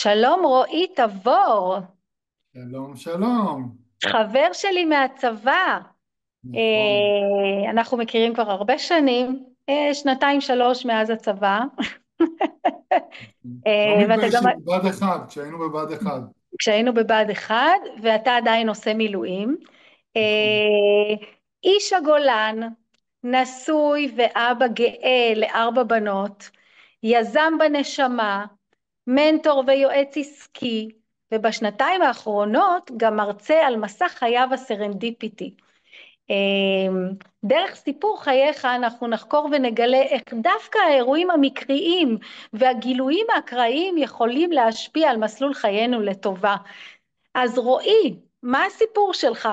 שלום רועי תבור, שלום, שלום. חבר שלי מהצבא. נכון. אנחנו מכירים כבר הרבה שנים, שנתיים שלוש מאז הצבא. לא ואתה גם מתביישים, בבה"ד 1, כשהיינו בבה"ד 1. כשהיינו בבה"ד 1 ואתה עדיין עושה מילואים. נכון. איש הגולן, נשוי ואבא גאה לארבע בנות, יזם בנשמה, מנטור ויועץ עסקי, ובשנתיים האחרונות גם מרצה על מסע חייו הסרנדיפיטי. דרך סיפור חייך אנחנו נחקור ונגלה איך דווקא האירועים המקריים והגילויים האקראיים יכולים להשפיע על מסלול חיינו לטובה. אז רועי, מה הסיפור שלך?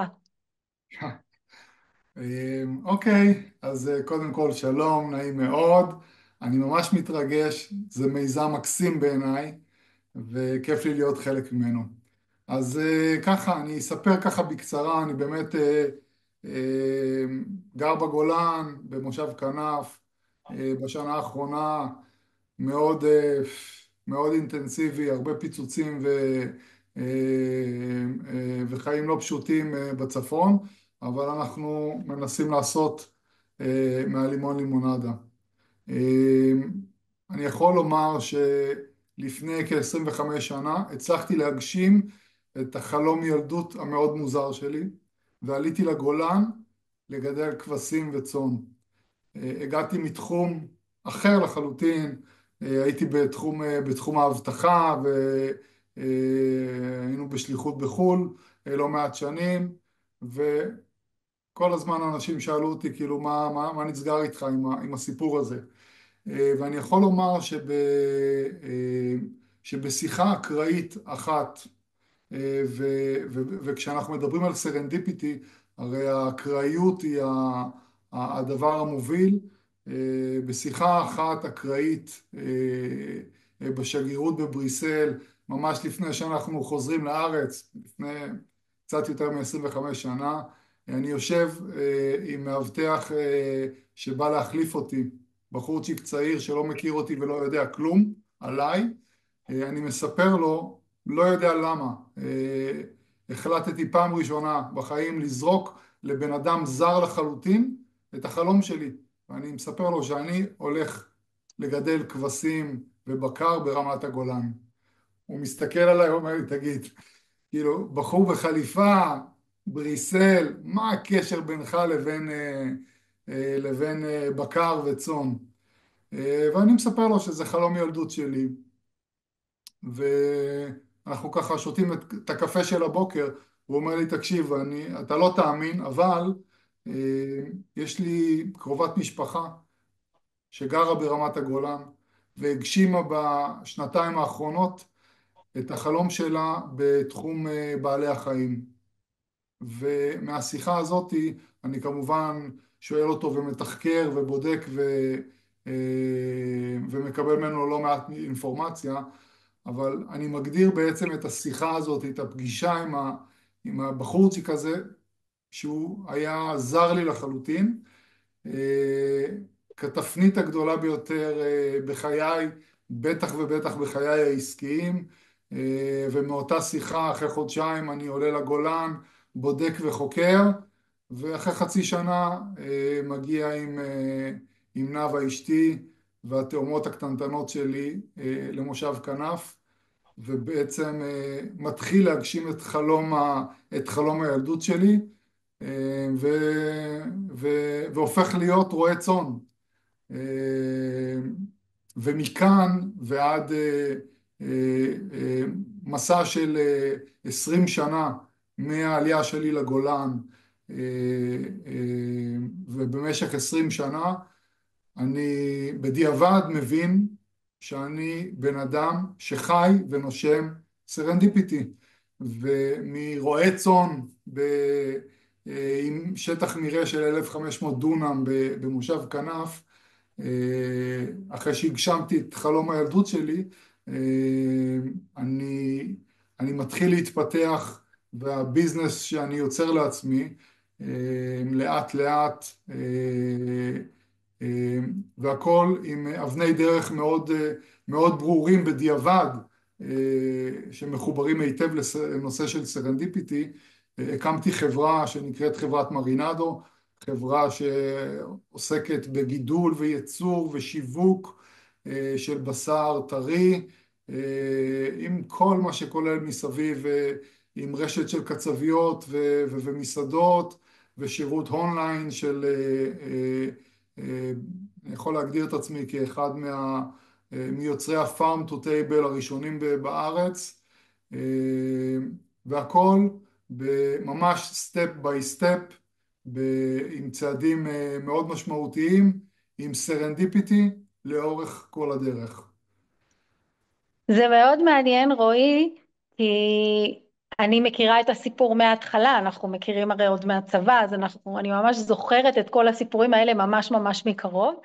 אוקיי, אז קודם כל שלום, נעים מאוד. אני ממש מתרגש, זה מיזם מקסים בעיניי, וכיף לי להיות חלק ממנו. אז ככה, אני אספר ככה בקצרה, אני באמת גר בגולן, במושב כנף, בשנה האחרונה. מאוד, מאוד אינטנסיבי, הרבה פיצוצים וחיים לא פשוטים בצפון, אבל אנחנו מנסים לעשות מהלימון לימונדה. אה, אני יכול לומר שלפני כ-25 שנה הצלחתי להגשים את החלום ילדות המאוד מוזר שלי, ועליתי לגולן לגדל כבשים וצאן. הגעתי מתחום אחר לחלוטין, הייתי בתחום האבטחה והיינו בשליחות בחו"ל לא מעט שנים, וכל הזמן אנשים שאלו אותי כאילו מה נסגר איתך עם הסיפור הזה. ואני יכול לומר שבשיחה אקראית אחת, וכשאנחנו מדברים על סרנדיפיטי, הרי האקראיות היא הדבר המוביל. בשיחה אחת אקראית בשגרירות בבריסל, ממש לפני שאנחנו חוזרים לארץ, לפני קצת יותר מ-25 שנה, אני יושב עם מאבטח שבא להחליף אותי, בחורצ'יק צעיר שלא מכיר אותי ולא יודע כלום עליי. אני מספר לו, לא יודע למה, החלטתי פעם ראשונה בחיים לזרוק לבן אדם זר לחלוטין את החלום שלי. ואני מספר לו שאני הולך לגדל כבשים ובקר ברמת הגולן. הוא מסתכל עליי ואומר לי, תגיד, כאילו, בחור בחליפה, בריסל, מה הקשר בינך לבין בקר וצאן? ואני מספר לו שזה חלום ילדות שלי, ואנחנו ככה שותים את הקפה של הבוקר, הוא אומר לי, תקשיב, אתה לא תאמין, אבל אה, יש לי קרובת משפחה שגרה ברמת הגולן, והגשימה בשנתיים האחרונות את החלום שלה בתחום בעלי החיים. ומהשיחה הזאת אני כמובן שואל אותו ומתחקר ובודק אה, ומקבל ממנו לא מעט אינפורמציה, אבל אני מגדיר בעצם את השיחה הזאת, את הפגישה עם הבחורצ'יק הזה, שהוא היה זר לי לחלוטין, אה, כתפנית הגדולה ביותר בחיי, בטח ובטח בחיי העסקיים, ומאותה שיחה אחרי חודשיים אני עולה לגולן, בודק וחוקר, ואחרי חצי שנה מגיע עם נאוה אשתי והתאומות הקטנטנות שלי למושב כנף, ובעצם מתחיל להגשים את חלום הילדות שלי, ו, ו, והופך להיות רועה צאן. ומכאן ועד אה, אה, מסע של 20 שנה מהעלייה שלי לגולן, אה, ובמשך 20 שנה אני בדיעבד מבין שאני בן אדם שחי ונושם סרנדיפיטי, ומרועה צאן עם שטח מרעה של 1,500 דונם במושב כנף, אחרי שהגשמתי את חלום הילדות שלי, אה, אני, אני מתחיל להתפתח, והביזנס שאני יוצר לעצמי לאט לאט, והכל עם אבני דרך מאוד, מאוד ברורים בדיעבד. שמחוברים היטב לנושא של סרנדיפיטי. הקמתי חברה שנקראת חברת מרינדו, חברה שעוסקת בגידול וייצור ושיווק של בשר טרי, עם כל מה שכולל מסביב, עם רשת של קצביות ומסעדות ושירות אונליין של, אני יכול להגדיר את עצמי כאחד מיוצרי הפארם טו טייבל הראשונים בארץ, והכל ממש סטפ ביי סטפ, עם צעדים מאוד משמעותיים, עם סרנדיפיטי לאורך כל הדרך. זה מאוד מעניין, רועי, כי אני מכירה את הסיפור מההתחלה, אנחנו מכירים הרי עוד מהצבא, אז אני ממש זוכרת את כל הסיפורים האלה ממש ממש מקרוב.